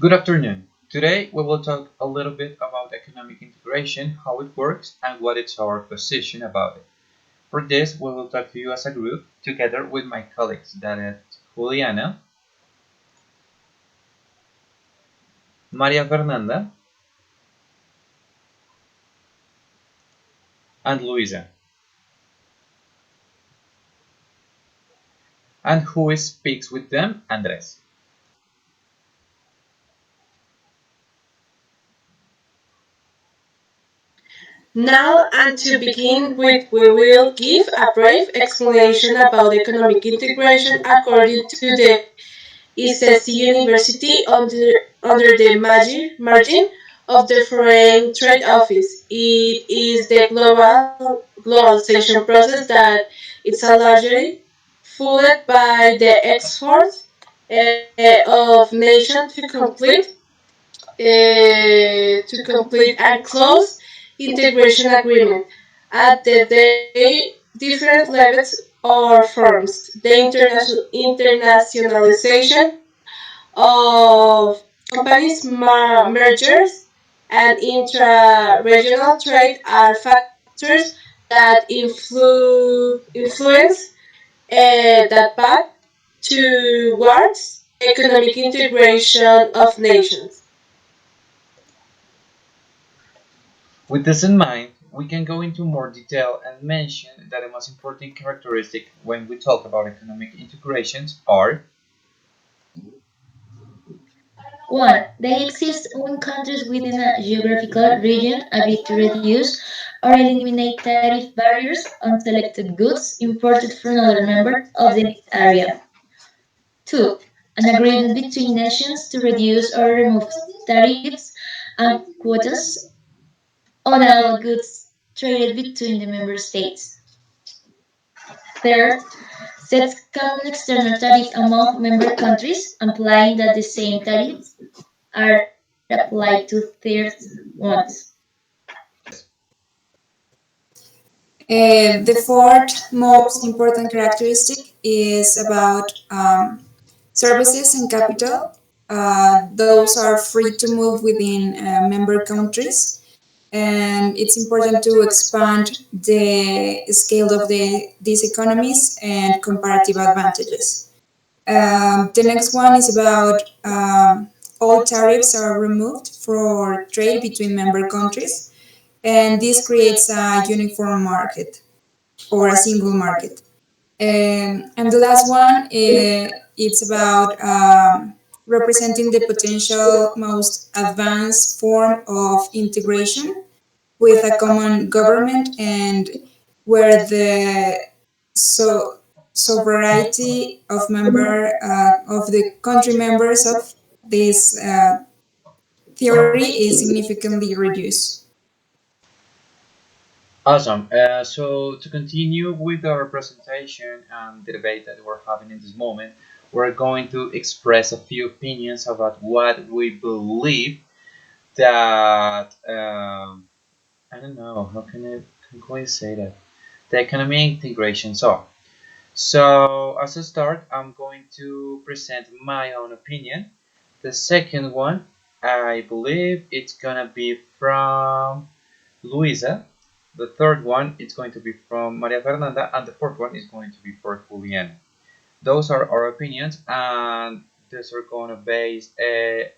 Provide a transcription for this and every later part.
Good afternoon. Today we will talk a little bit about economic integration, how it works, and what is our position about it. For this, we will talk to you as a group together with my colleagues, that is Juliana, Maria Fernanda, and Luisa. And who speaks with them? Andres. Now, and to begin with, we will give a brief explanation about economic integration according to the ICES University under the margin of the Foreign Trade Office. It is the globalization process that it's a largely fueled by the export of nation to complete and close integration agreement at the different levels or forms. The internationalization of companies, mergers, and intra-regional trade are factors that influence that path towards economic integration of nations. With this in mind, we can go into more detail and mention that the most important characteristic when we talk about economic integrations are 1. They exist when countries within a geographical region agree to reduce or eliminate tariff barriers on selected goods imported from other members of the area. 2. An agreement between nations to reduce or remove tariffs and quotas on all goods traded between the member states. Third, sets common external tariff among member countries, implying that the same tariffs are applied to third ones. The fourth most important characteristic is about services and capital. Those are free to move within member countries, and it's important to expand the scale of these economies and comparative advantages. The next one is about all tariffs are removed for trade between member countries, and this creates a uniform market or a single market. And the last one, it's about representing the potential most advanced form of integration with a common government and where the so sovereignty of of the country members of this theory is significantly reduced. awesome. So to continue with our presentation and the debate that we're having in this moment, we're going to express a few opinions about what we believe that I don't know how can I say that the economic integrations are. So as a start, I'm going to present my own opinion. The second one, I believe it's gonna be from Luisa. The third one is going to be from Maria Fernanda, and the fourth one is going to be for Juliana. Those are our opinions, and these are going to base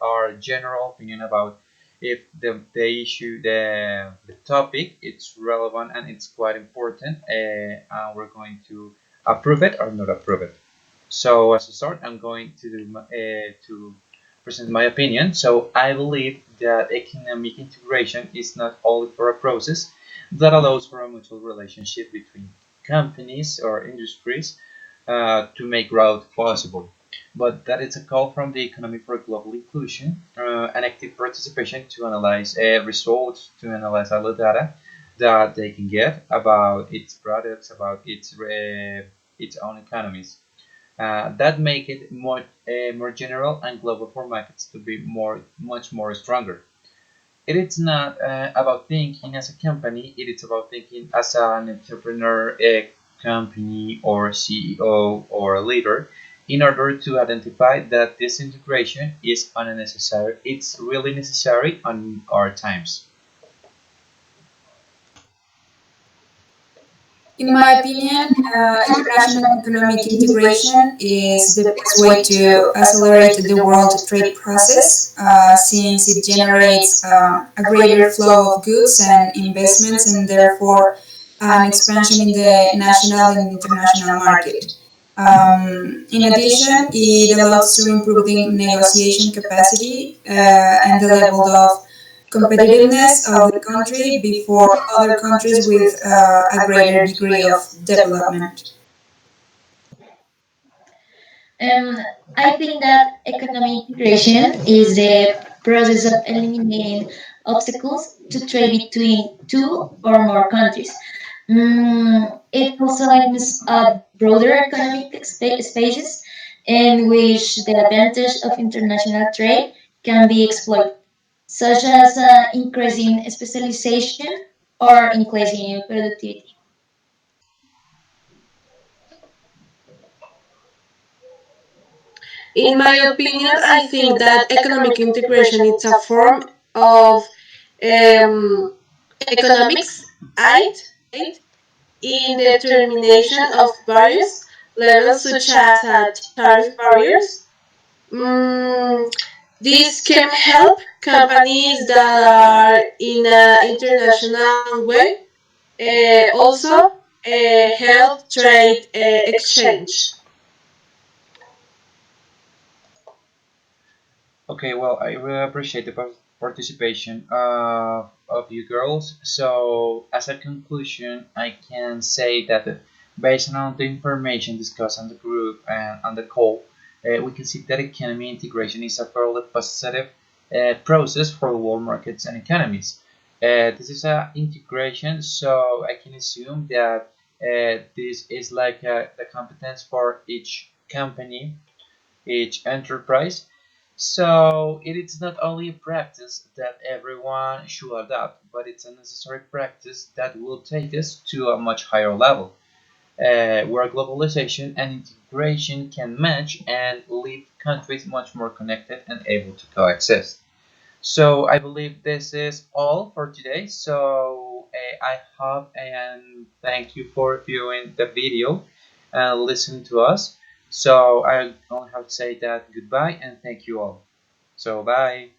our general opinion about if the issue, the topic, it's relevant and it's quite important, and we're going to approve it or not approve it. So as a start, I'm going to present my opinion. So I believe that economic integration is not only for a process that allows for a mutual relationship between companies or industries to make growth possible, but that is a call from the economy for global inclusion and active participation to analyze results, to analyze all the data that they can get about its products, about its own economies. That make it more general and global for markets to be much more stronger. It is not about thinking as a company, it is about thinking as an entrepreneur, a company, or CEO, or a leader in order to identify that this integration is unnecessary. It's really necessary on our times. In my opinion, international economic integration is the best way to accelerate the world trade process since it generates a greater flow of goods and investments and therefore an expansion in the national and international market. In addition, it allows to improving negotiation capacity and the level of competitiveness of the country before other countries with a greater degree of development. Um, I think that economic integration is the process of eliminating obstacles to trade between two or more countries. It also aims at broader economic spaces in which the advantage of international trade can be exploited, such as increasing specialization or increasing productivity. In my opinion, I think that economic integration is a form of um, economics aid in the determination of various levels such as tariff barriers. Mm, this can help companies that are in an international way also help trade exchange. Okay, well, I really appreciate the participation of you girls. So, as a conclusion, I can say that based on the information discussed on the group and on the call, we can see that economy integration is a fairly positive process for world markets and economies. This is a integration, so I can assume that this is like the competence for each company, each enterprise. So it is not only a practice that everyone should adopt, but it's a necessary practice that will take us to a much higher level, where globalization and integration can match and leave countries much more connected and able to coexist. So I believe this is all for today. So I hope and thank you for viewing the video and listening to us. So I only have to say that goodbye and thank you all. So bye.